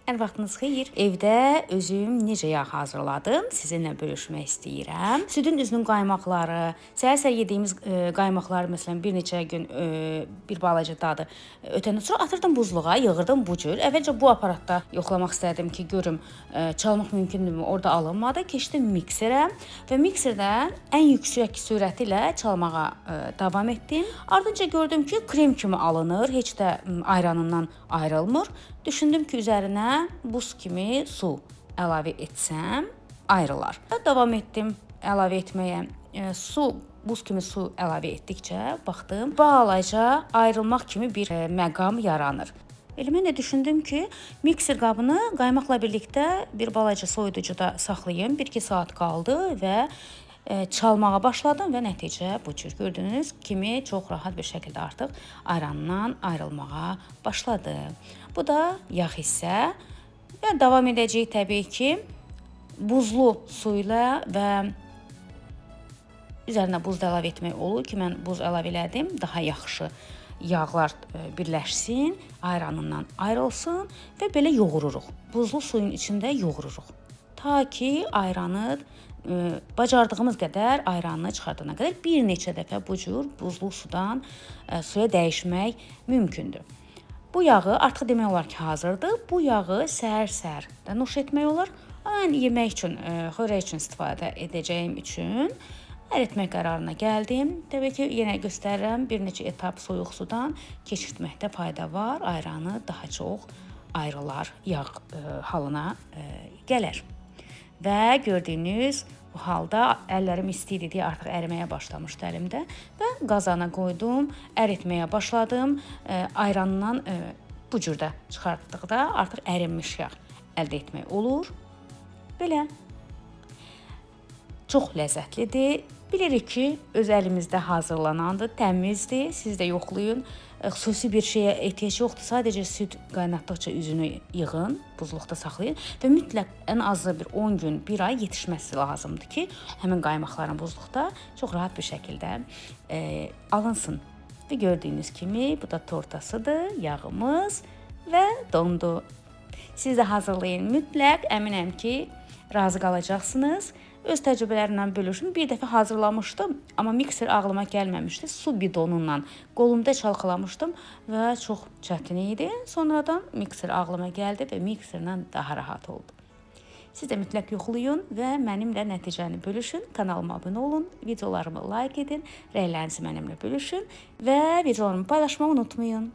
Ən vaxtınız xeyir. Evdə özüm necə yağ hazırladım, sizinlə bölüşmək istəyirəm. Südün üzünün qaymaqları, səhər-səhər yediyimiz qaymaqları məsələn bir neçə gün bir balaca dadı ötəndən sonra atırdım buzluğa, yığırdım bu cür. Əvvəlcə bu aparatda yoxlamaq istədim ki, görüm çalmaq mümkündürmü? Orada alınmadı. Keçdim mikserə və mikserdən ən yüksək sürəti ilə çalmağa davam etdim. Ardınca gördüm ki, krem kimi alınır, heç də ayranından ayrılmır. Düşündüm ki, üzərinə buz kimi su əlavə etsəm ayrılar. Davam etdim əlavə etməyə. Buz kimi su əlavə etdikcə baxdım, balaca ayrılmaq kimi bir məqam yaranır. Elə mən də düşündüm ki, mikser qabını qaymaqla birlikdə bir balaca soyuducuda saxlayım. 1-2 saat qaldı və çalmağa başladım və nəticə bu cür. Gördüyünüz kimi çox rahat bir şəkildə artıq ayrandan ayrılmağa başladı. Bu da yağ hissə. Və davam edəcək təbii ki, buzlu su ilə və üzərinə buz da əlavə etmək olur ki, mən buz əlavə elədim. Daha yaxşı yağlar birləşsin, ayranından ayrılsın və belə yoğururuq. Buzlu suyun içində yoğururuq. Ta ki ayranı bacardığımız qədər ayranını çıxardana qədər bir neçə dəfə bu cür buzlu sudan suya dəyişmək mümkündür. Bu yağı artıq demək olar ki, hazırdır. Bu yağı səhər-səhər də nuş etmək olar. Mən yemək üçün, xörək üçün istifadə edəcəyim üçün əritmək qərarına gəldim. Təbii ki, yenə göstərirəm, bir neçə etap soyuq sudan keçirtməkdə fayda var. Ayranı daha çox ayrılar, yağ halına gələr. Və gördüyünüz bu halda əllərim isti idi deyə artıq əriməyə başlamışdı əlimdə və qazana qoydum, əritməyə başladım. Ayrandan bu cürdə çıxartdıqda artıq ərinmiş yağ əldə etmək olur. Belə çox ləzzətlidir. Bilirik ki, öz əlimizdə hazırlanandır, təmizdir. Siz də yoxlayın. Xüsusi bir şeyə ehtiyac yoxdur. Sadəcə süd qaynatdıqca üzünü yığın, buzluqda saxlayın və mütləq ən azı bir 10 gün, 1 ay yetişməsi lazımdır ki, həmin qaymaqların buzluqda çox rahat bir şəkildə alınsın. Və gördüyünüz kimi bu da tortasıdır, yağımız və dondu. Siz də hazırlayın mütləq, əminəm ki, razı qalacaqsınız. Öz təcrübələrimdən bölüşüm. Bir dəfə hazırlamışdım, amma mikser ağlıma gəlməmişdi. Su bidonundan qolumda çalxalamışdım və çox çətin idi. Sonradan mikser ağlıma gəldi və mikserlə daha rahat oldu. Siz də mütləq yoxlayın və mənimlə nəticəni bölüşün. Kanalıma abunə olun, videolarımı like edin, rəylərinizi mənimlə bölüşün və videolarımı paylaşmağı unutmayın.